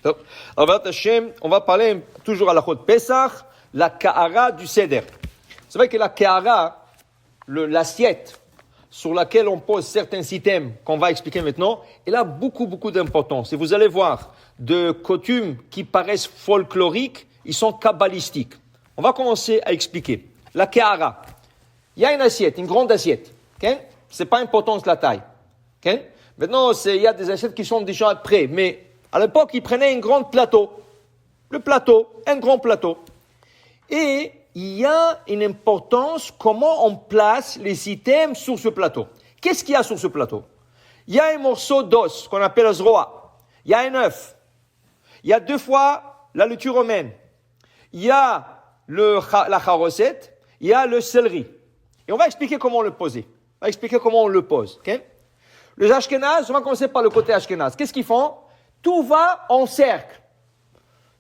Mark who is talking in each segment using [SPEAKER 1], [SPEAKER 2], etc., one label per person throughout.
[SPEAKER 1] Alors, on va parler toujours à la Chod Pesach, la Kahara du Seder. C'est vrai que la Kahara, l'assiette sur laquelle on pose certains items qu'on va expliquer maintenant, elle a beaucoup d'importance. Et vous allez voir, de coutumes qui paraissent folkloriques, ils sont kabbalistiques. On va commencer à expliquer. La Kahara, il y a une assiette, une grande assiette. Okay? C'est pas important la taille. Okay? Maintenant, il y a des assiettes qui sont déjà prêtes, mais à l'époque, ils prenaient un grand plateau. Le plateau, un grand plateau. Et il y a une importance comment on place les items sur ce plateau. Qu'est-ce qu'il y a sur ce plateau? Il y a un morceau d'os qu'on appelle le zroa. Il y a un œuf. Il y a 2 fois la laitue romaine. Il y a la charosette. Il y a le céleri. Et on va expliquer comment le poser. On va expliquer comment on le pose. Okay? Les Ashkénazes, on va commencer par le côté Ashkénaze. Qu'est-ce qu'ils font? Tout va en cercle.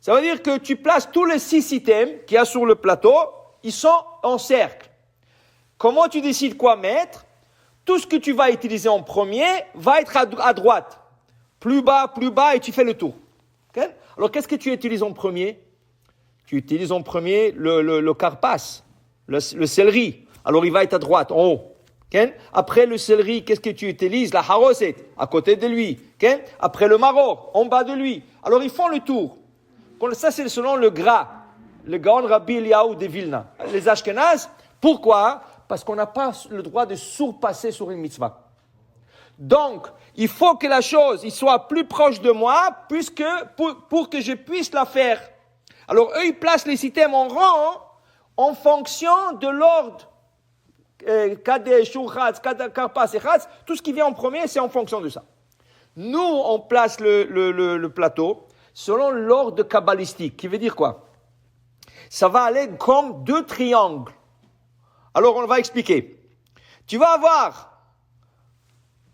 [SPEAKER 1] Ça veut dire que tu places tous les 6 items qu'il y a sur le plateau, ils sont en cercle. Comment tu décides quoi mettre? Tout ce que tu vas utiliser en premier va être à droite. Plus bas, et tu fais le tour. Okay? Alors, qu'est-ce que tu utilises en premier? Tu utilises en premier le carpas, le céleri. Alors, il va être à droite, en haut. Okay? Après le céleri, qu'est-ce que tu utilises? La haroset, à côté de lui. Okay? Après le maror, en bas de lui. Alors, ils font le tour. Ça, c'est selon le gras, le Gaon Rabbi Eliyahu de Vilna. Les Ashkénazes, pourquoi? Parce qu'on n'a pas le droit de surpasser sur une mitzvah. Donc, il faut que la chose soit plus proche de moi pour que je puisse la faire. Alors, eux, ils placent les items en rang en fonction de l'ordre. Kadesh, Shurchatz, Karpas et Chatz, tout ce qui vient en premier, c'est en fonction de ça. Nous, on place le plateau selon l'ordre kabbalistique, qui veut dire quoi? Ça va aller comme 2 triangles. Alors, on va expliquer. Tu vas avoir,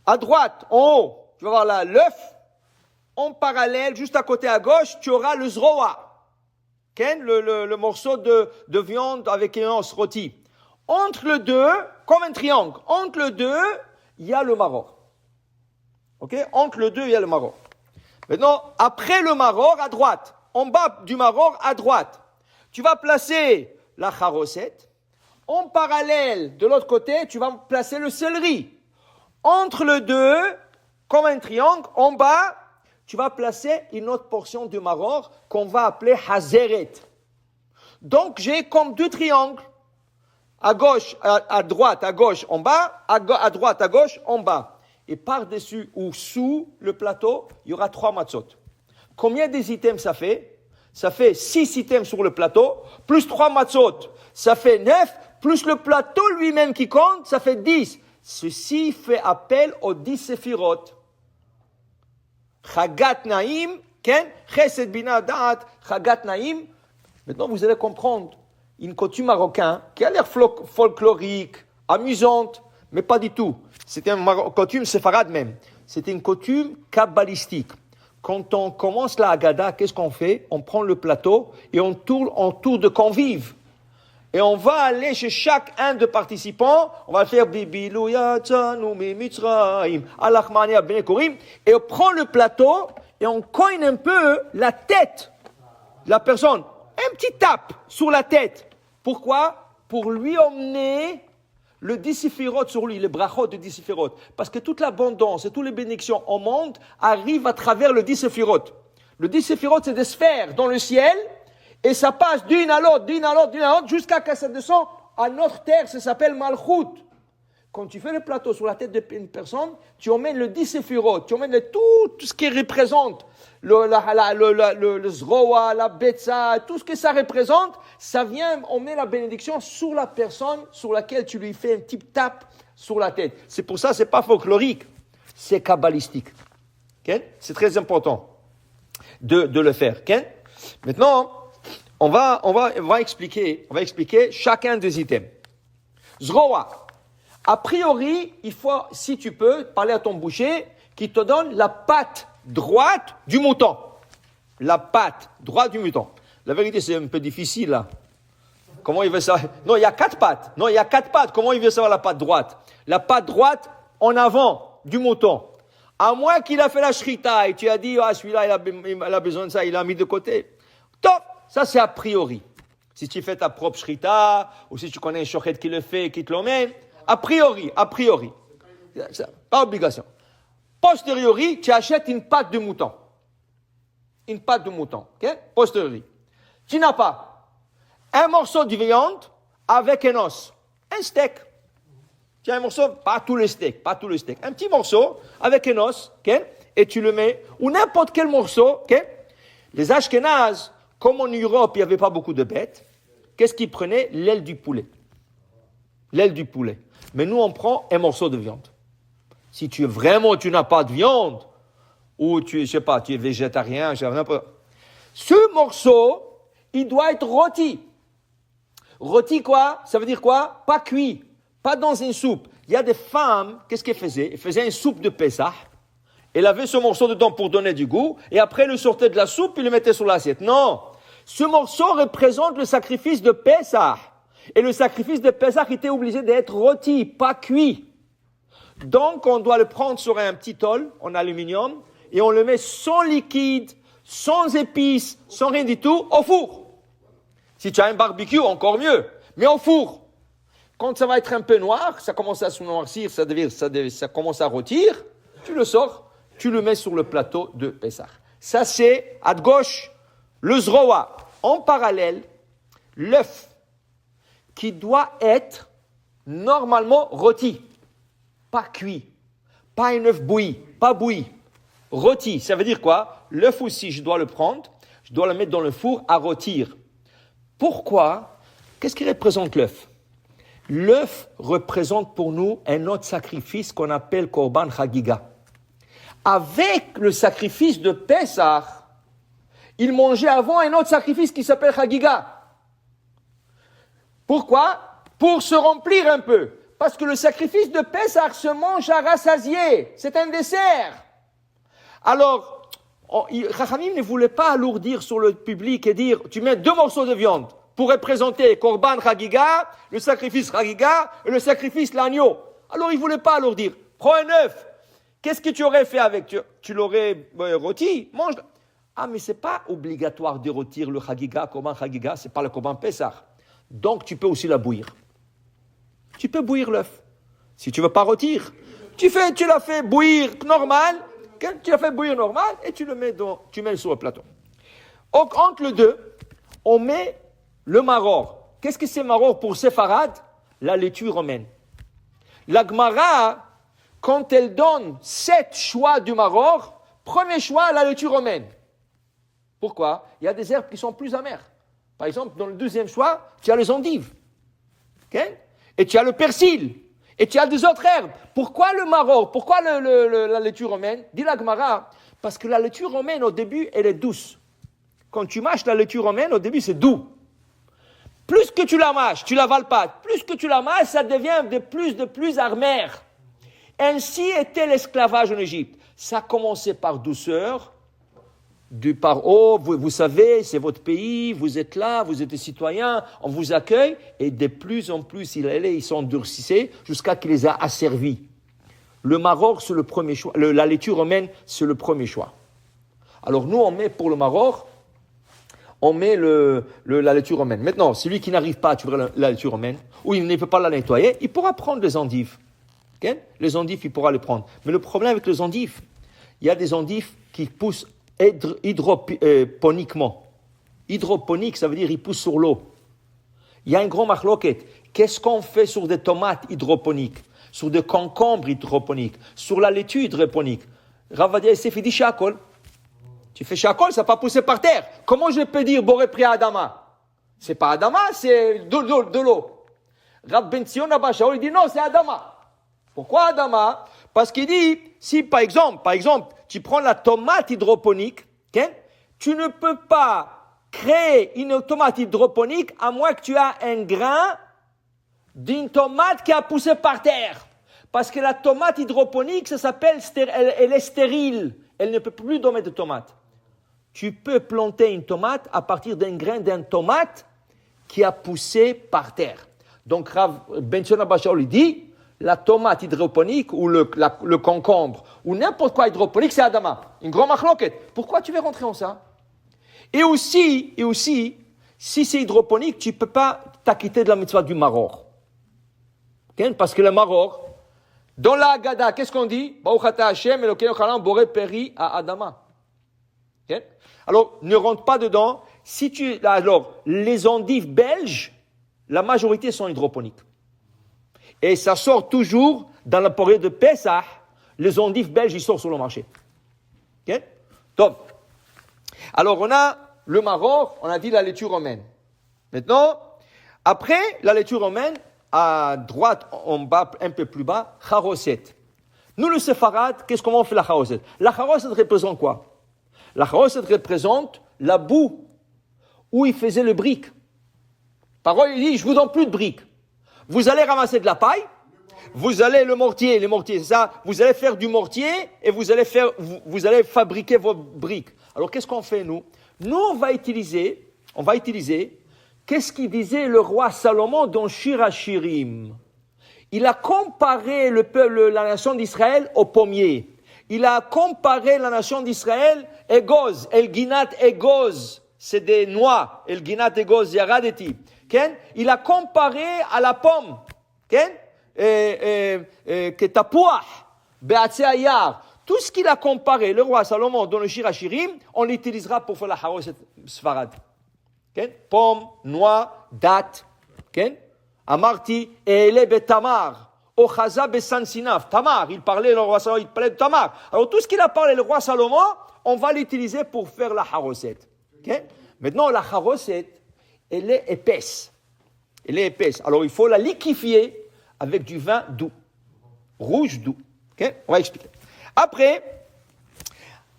[SPEAKER 1] à droite, en haut, tu vas avoir là l'œuf. En parallèle, juste à côté à gauche, tu auras le zroa. Okay? Le morceau de viande avec un os rôti. Entre les deux, comme un triangle, entre les deux, il y a le maror. Ok? Entre les deux, il y a le maror. Maintenant, après le maror, à droite, en bas du maror, à droite, tu vas placer la charosette. En parallèle, de l'autre côté, tu vas placer le céleri. Entre les deux, comme un triangle, en bas, tu vas placer une autre portion du maror qu'on va appeler hazeret. Donc, j'ai comme 2 triangles. À gauche, à droite, à gauche, en bas, à droite, à gauche, en bas. Et par-dessus ou sous le plateau, il y aura 3 matzot. Combien des items ça fait? Ça fait 6 items sur le plateau, plus 3 matzot. Ça fait 9, plus le plateau lui-même qui compte, ça fait 10. Ceci fait appel aux 10 séphirot. Chagat Naïm, Ken, Chesed Bina Da'at, Chagat Naïm. Maintenant, vous allez comprendre. Une coutume marocaine qui a l'air folklorique, amusante, mais pas du tout. C'était une coutume séfarade même. C'était une coutume kabbalistique. Quand on commence la Haggadah, qu'est-ce qu'on fait? On prend le plateau et on tourne en tour de convives. Et on va aller chez chacun des participants, on va faire Bibilou Yatzanu mi Mitzrayim, Alachmania ben Korim, et on prend le plateau et on cogne un peu la tête de la personne. Un petit tape sur la tête. Pourquoi? Pour lui emmener le 10 séphirot sur lui, le brachot de 10 séphirot. Parce que toute l'abondance et toutes les bénédictions au monde arrivent à travers le 10 séphirot. Le 10 séphirot, c'est des sphères dans le ciel, et ça passe d'une à l'autre, jusqu'à ce que ça descend à notre terre, ça s'appelle Malchut. Quand tu fais le plateau sur la tête d'une personne, tu emmènes le 10 séphirot, tu emmènes tout ce qui représente le zroa, la betza, tout ce que ça représente, ça vient emmener la bénédiction sur la personne sur laquelle tu lui fais un petit tape sur la tête. C'est pour ça, c'est pas folklorique, c'est kabbalistique. Okay? C'est très important de le faire. Okay? Maintenant, on va expliquer chacun des items. Zroa. A priori, il faut, si tu peux, parler à ton boucher qui te donne la patte droite du mouton. La patte droite du mouton. La vérité, c'est un peu difficile, là. Comment il veut savoir? Non, il y a 4 pattes. Non, il y a 4 pattes. Comment il veut savoir la patte droite? La patte droite en avant du mouton. À moins qu'il a fait la shrita et tu as dit, ah, celui-là, il a besoin de ça, il l'a mis de côté. Top, ça c'est a priori. Si tu fais ta propre shrita, ou si tu connais un shochet qui le fait et qui te l'emmène, a priori. Pas obligation. Posteriori, tu achètes une pâte de mouton. Ok? Posteriori. Tu n'as pas un morceau de viande avec un os. Un steak. Tu as un morceau, pas tout le steak. Un petit morceau avec un os, ok? Et tu le mets, ou n'importe quel morceau, ok? Les Ashkénazes, comme en Europe, il n'y avait pas beaucoup de bêtes, qu'est-ce qu'ils prenaient? L'aile du poulet. Mais nous, on prend un morceau de viande. Si tu n'as pas de viande, ou tu es végétarien, ce morceau, il doit être rôti. Rôti quoi? Ça veut dire quoi? Pas cuit, pas dans une soupe. Il y a des femmes, qu'est-ce qu'elles faisaient? Elles faisaient une soupe de Pessah. Elle avait ce morceau dedans pour donner du goût, et après, elle le sortait de la soupe, et le mettait sur l'assiette. Non! Ce morceau représente le sacrifice de Pessah. Et le sacrifice de Pessah était obligé d'être rôti, pas cuit. Donc, on doit le prendre sur un petit tôle en aluminium et on le met sans liquide, sans épices, sans rien du tout, au four. Si tu as un barbecue, encore mieux, mais au four. Quand ça va être un peu noir, ça commence à se noircir, ça commence à rôtir, tu le sors, tu le mets sur le plateau de Pessah. Ça, c'est à gauche, le zroa. En parallèle, l'œuf qui doit être normalement rôti. Pas cuit, pas un œuf bouilli, pas bouilli, rôti. Ça veut dire quoi? L'œuf aussi, je dois le prendre, je dois le mettre dans le four à rôtir. Pourquoi? Qu'est-ce qui représente l'œuf? L'œuf représente pour nous un autre sacrifice qu'on appelle Korban Chagiga. Avec le sacrifice de Pessah, ils mangeaient avant un autre sacrifice qui s'appelle Chagiga. Pourquoi? Pour se remplir un peu. Parce que le sacrifice de Pessah se mange à rassasier. C'est un dessert. Alors, Chachamim ne voulait pas alourdir sur le public et dire, tu mets 2 morceaux de viande pour représenter Korban Chagiga, le sacrifice Chagiga et le sacrifice l'agneau. Alors, il ne voulait pas alourdir. Prends un œuf. Qu'est-ce que tu aurais fait avec? Tu l'aurais rôti, mange. Ah, mais c'est pas obligatoire de rôtir le Chagiga, Korban Chagiga, c'est pas le Korban Pessah. Donc, tu peux aussi la bouillir. Tu peux bouillir l'œuf. Si tu veux pas rôtir, tu l'as fait bouillir normal, et tu le mets sur le plateau. Donc, entre les deux, on met le maror. Qu'est-ce que c'est maror pour Séfarad? La laitue romaine. La Gemara, quand elle donne 7 choix du maror, premier choix, la laitue romaine. Pourquoi? Il y a des herbes qui sont plus amères. Par exemple, dans le deuxième choix, tu as les endives. Okay? Et tu as le persil, et tu as des autres herbes. Pourquoi le maror? Pourquoi la laitue romaine? Dit la Gemara, parce que la laitue romaine, au début, elle est douce. Quand tu mâches la laitue romaine, au début, c'est doux. Plus que tu la mâches, tu l'avales pas. Plus que tu la mâches, ça devient de plus amer. Ainsi était l'esclavage en Égypte. Ça commençait par douceur, vous savez, c'est votre pays, vous êtes là, vous êtes des citoyens, on vous accueille, et de plus en plus, ils s'endurcissaient jusqu'à qu'il les a asservis. Le maror, c'est le premier choix. La laitue romaine, c'est le premier choix. Alors nous, on met pour le maror, on met la laitue romaine. Maintenant, celui qui n'arrive pas à tuer la laitue romaine, ou il ne peut pas la nettoyer, il pourra prendre les endives. Okay? Les endives, il pourra les prendre. Mais le problème avec les endives, il y a des endives qui poussent hydroponiquement. Hydroponique, ça veut dire il pousse sur l'eau. Il y a un grand marloquet. Qu'est-ce qu'on fait sur des tomates hydroponiques, sur des concombres hydroponiques, sur la laitue hydroponique? Ravadia Yosef dit shakol. Tu fais shakol, ça va pas pousser par terre. Comment je peux dire boré pri Adama? C'est pas Adama, c'est de l'eau. Rav Ben Zion Abba Shaul, il dit non, c'est Adama. Pourquoi Adama? Parce qu'il dit, si par exemple, tu prends la tomate hydroponique, okay, tu ne peux pas créer une tomate hydroponique à moins que tu aies un grain d'une tomate qui a poussé par terre. Parce que la tomate hydroponique, ça s'appelle, elle est stérile. Elle ne peut plus donner de tomate. Tu peux planter une tomate à partir d'un grain d'une tomate qui a poussé par terre. Donc, Rav Ben Zion Abba Shaul dit, la tomate hydroponique ou le concombre ou n'importe quoi hydroponique, c'est Adama. Une grande machloket. Pourquoi tu veux rentrer en ça? Et aussi, si c'est hydroponique, tu ne peux pas t'acquitter de la mitzvah du maror. Okay? Parce que le maror, dans la Haggadah, qu'est-ce qu'on dit? Baruch ata Hashem Elokeinu chalam boré peri à Adama. Okay? Alors, ne rentre pas dedans. Alors, les endives belges, la majorité sont hydroponiques. Et ça sort toujours dans la période de Pessah. Les endives belges, ils sortent sur le marché. Ok? Top. Alors, on a le maror, on a dit la laitue romaine. Maintenant, après la laitue romaine, à droite, en bas, un peu plus bas, charoset. Nous, le séfarade, qu'est-ce qu'on fait la charoset? La charoset représente quoi? La charoset représente la boue où il faisait le brick. Parole, il dit, je vous donne plus de briques. Vous allez ramasser de la paille, vous allez les mortiers, c'est ça, vous allez faire du mortier et vous allez fabriquer vos briques. Alors, qu'est-ce qu'on fait, nous? Nous, on va utiliser, qu'est-ce qu'il disait le roi Salomon dans Shir HaShirim? Il a comparé la nation d'Israël au pommier. Il a comparé la nation d'Israël, Egoz, Elginat Egoz, c'est des noix, Elginat Egoz, Yaradeti. Il a comparé à la pomme, que tapouah, be'atzeh ayar. Tout ce qu'il a comparé, le roi Salomon, dans le Shir HaShirim, on l'utilisera pour faire la haroset sfarad. Pomme, noix, date, amarti, ele betamar, ochaza besansinaf. Tamar, il parlait, le roi Salomon, il parlait de Tamar. Alors tout ce qu'il a parlé, le roi Salomon, on va l'utiliser pour faire la haroset. Maintenant, la haroset, elle est épaisse. Alors, il faut la liquéfier avec du vin doux. Rouge doux. On va expliquer. Après,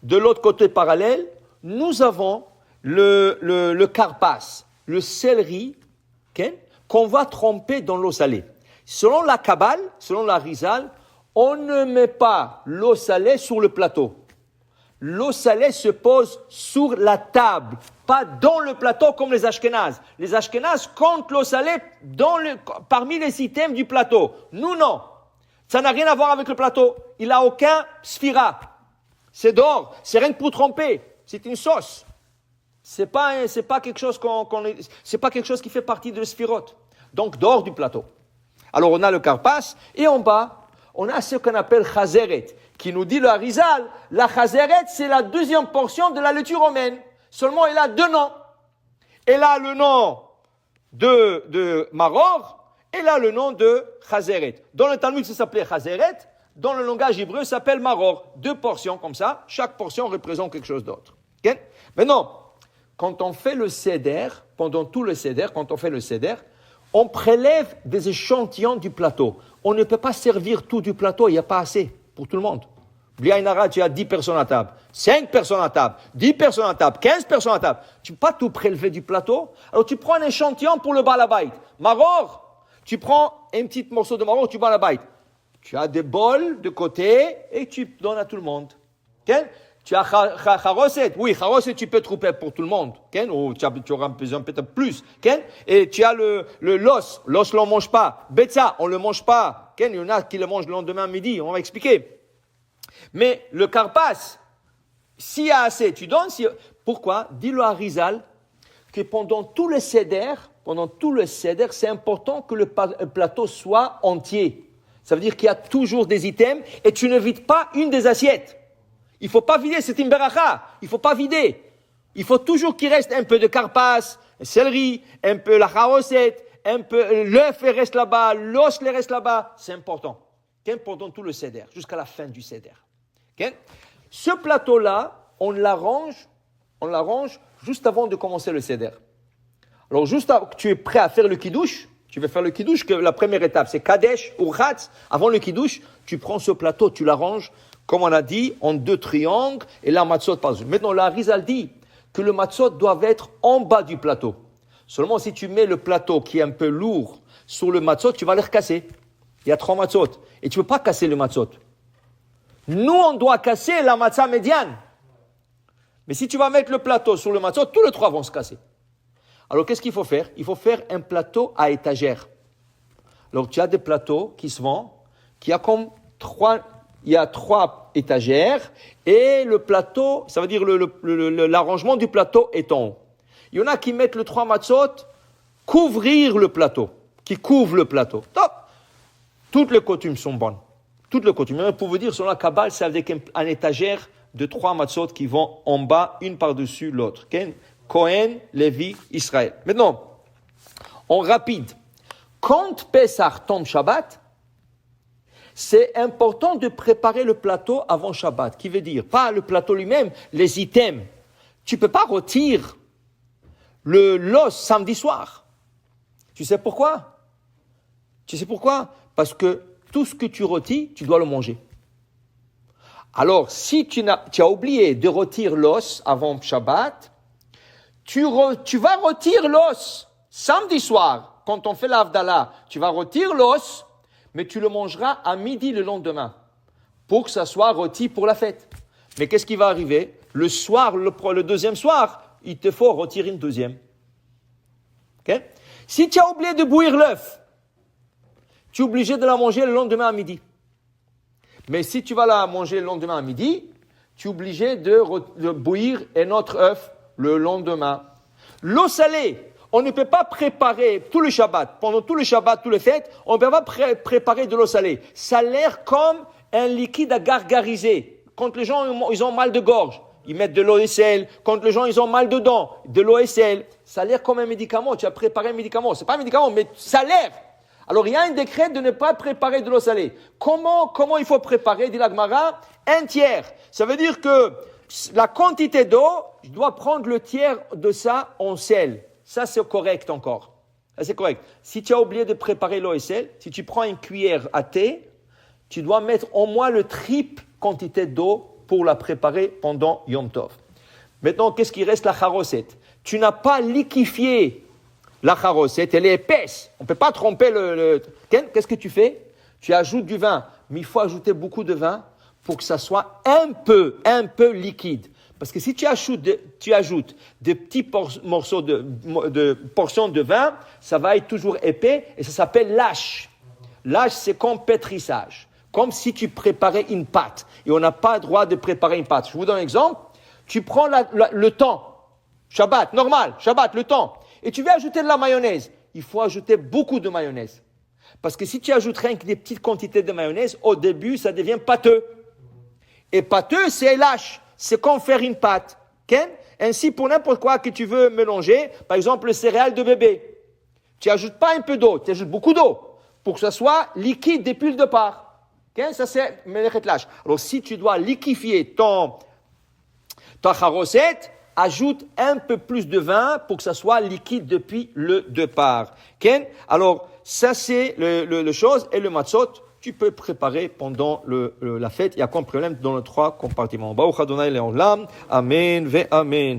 [SPEAKER 1] de l'autre côté parallèle, nous avons le karpas, le céleri, qu'on va tremper dans l'eau salée. Selon la Kabbale, selon la Rizal, on ne met pas l'eau salée sur le plateau. L'eau salée se pose sur la table, pas dans le plateau comme les Ashkénazes. Les Ashkénazes comptent l'eau salée parmi les items du plateau. Nous, non. Ça n'a rien à voir avec le plateau. Il n'a aucun sphira. C'est d'or. C'est rien que pour tremper. C'est une sauce. C'est pas quelque chose c'est pas quelque chose qui fait partie de l'sphirote. Donc, d'or du plateau. Alors, on a le karpas et en bas, on a ce qu'on appelle chazeret, qui nous dit le Harizal, la chazeret, c'est la deuxième portion de la laitue romaine. Seulement, elle a deux noms. Elle a le nom de maror, elle a le nom de chazeret. Dans le Talmud, ça s'appelait chazeret. Dans le langage hébreu, ça s'appelle maror. Deux portions comme ça. Chaque portion représente quelque chose d'autre. Okay? Maintenant, quand on fait le seder, pendant tout le seder, on prélève des échantillons du plateau. On ne peut pas servir tout du plateau, il n'y a pas assez pour tout le monde. Bliainara, tu as 10 personnes à table, 5 personnes à table, 10 personnes à table, 15 personnes à table. Tu ne peux pas tout prélever du plateau. Alors tu prends un échantillon pour le balabait. Maror, tu prends un petit morceau de maror, tu balabait. Tu as des bols de côté et tu donnes à tout le monde. Okay? Tu as charoset. Oui, charoset, tu peux trouper pour tout le monde. Okay? Ou tu auras besoin peut-être plus. Okay? Et tu as le l'os. L'os, on ne mange pas. Betza, on ne le mange pas. Okay? Il y en a qui le mangent le lendemain midi. On va expliquer. Mais le karpas, s'il y a assez, tu donnes. Pourquoi? Dis-le à Rizal que pendant tout le seder, c'est important que le plateau soit entier. Ça veut dire qu'il y a toujours des items et tu ne vides pas une des assiettes. Il ne faut pas vider, c'est une beracha. Il ne faut pas vider. Il faut toujours qu'il reste un peu de karpas, céleri, un peu la charoset, un peu l'œuf reste là-bas, l'os reste là-bas. C'est important. Pendant tout le seder, jusqu'à la fin du seder. Ce plateau-là, on l'arrange juste avant de commencer le seder. Alors, juste que tu es prêt à faire le kiddush, tu veux faire le kiddush, que la première étape, c'est kadesh ou chatz. Avant le kiddush, tu prends ce plateau, tu l'arranges, comme on a dit, en 2 triangles, et la matzot par-dessus. Maintenant, la Rizal dit que le matzot doit être en bas du plateau. Seulement, si tu mets le plateau qui est un peu lourd sur le matzot, tu vas les recasser. Il y a 3 matzot. Et tu ne peux pas casser le matzot. Nous, on doit casser la matzah médiane. Mais si tu vas mettre le plateau sur le matzot, tous les 3 vont se casser. Alors, qu'est-ce qu'il faut faire? Il faut faire un plateau à étagère. Alors, tu as des plateaux qui se vendent qui a comme il y a 3 étagères et le plateau, ça veut dire l'arrangement du plateau est en haut. Il y en a qui mettent le 3 matzot couvrir le plateau, qui couvrent le plateau. Top. Toutes les coutumes sont bonnes. Toutes les coutumes. Même pour vous dire, selon la Kabbale, c'est avec un étagère de 3 matzot qui vont en bas, une par-dessus l'autre. Okay? Cohen, Lévi, Israël. Maintenant, en rapide, quand Pessah tombe Shabbat, c'est important de préparer le plateau avant Shabbat. Qui veut dire, pas le plateau lui-même, les items. Tu ne peux pas retirer l'os samedi soir. Tu sais pourquoi? Parce que tout ce que tu rôtis, tu dois le manger. Alors, si tu as oublié de rôtir l'os avant Shabbat, tu vas rôtir l'os samedi soir. Quand on fait l'Havdalah, tu vas rôtir l'os, mais tu le mangeras à midi le lendemain, pour que ça soit rôti pour la fête. Mais qu'est-ce qui va arriver? Le soir, le deuxième soir, il te faut rôtir une deuxième. Okay? Si tu as oublié de bouillir l'œuf, tu es obligé de la manger le lendemain à midi. Mais si tu vas la manger le lendemain à midi, tu es obligé de bouillir un autre œuf le lendemain. L'eau salée, on ne peut pas préparer tout le Shabbat. Pendant tout le Shabbat, toutes les fêtes, on ne peut pas préparer de l'eau salée. Ça a l'air comme un liquide à gargariser. Quand les gens ils ont mal de gorge, ils mettent de l'eau et sel. Quand les gens ils ont mal de dents, de l'eau et sel. Ça a l'air comme un médicament. Tu as préparé un médicament. C'est pas un médicament, mais ça a l'air. Alors, il y a un décret de ne pas préparer de l'eau salée. Comment il faut préparer, dit la Gemara? Un tiers. Ça veut dire que la quantité d'eau, je dois prendre le tiers de ça en sel. Ça, c'est correct encore. Ça, c'est correct. Si tu as oublié de préparer l'eau et sel, si tu prends une cuillère à thé, tu dois mettre au moins le triple quantité d'eau pour la préparer pendant Yom Tov. Maintenant, qu'est-ce qui reste? La charoset. Tu n'as pas liquéfié la charoset, elle est épaisse. On ne peut pas tromper Qu'est-ce que tu fais? Tu ajoutes du vin. Mais il faut ajouter beaucoup de vin pour que ça soit un peu liquide. Parce que si tu ajoutes des petits morceaux de portions de vin, ça va être toujours épais et ça s'appelle lâche. Lâche, c'est comme pétrissage. Comme si tu préparais une pâte. Et on n'a pas le droit de préparer une pâte. Je vous donne un exemple. Tu prends le thon. Shabbat, normal. Shabbat, le thon. Et tu veux ajouter de la mayonnaise. Il faut ajouter beaucoup de mayonnaise. Parce que si tu ajoutes rien que des petites quantités de mayonnaise, au début, ça devient pâteux. Et pâteux, c'est lâche. C'est comme faire une pâte. Okay? Ainsi, pour n'importe quoi que tu veux mélanger, par exemple, le céréales de bébé, tu n'ajoutes pas un peu d'eau, tu ajoutes beaucoup d'eau pour que ça soit liquide depuis le départ. Okay? Ça, c'est melechet lâche. Alors, si tu dois liquéfier ta charoset, ajoute un peu plus de vin pour que ça soit liquide depuis le départ. Okay? Alors, ça c'est le chose. Et le matzot, tu peux préparer pendant la fête. Il n'y a aucun problème dans les 3 compartiments. Baruch Adonai Le'olam. Amen ve Amen.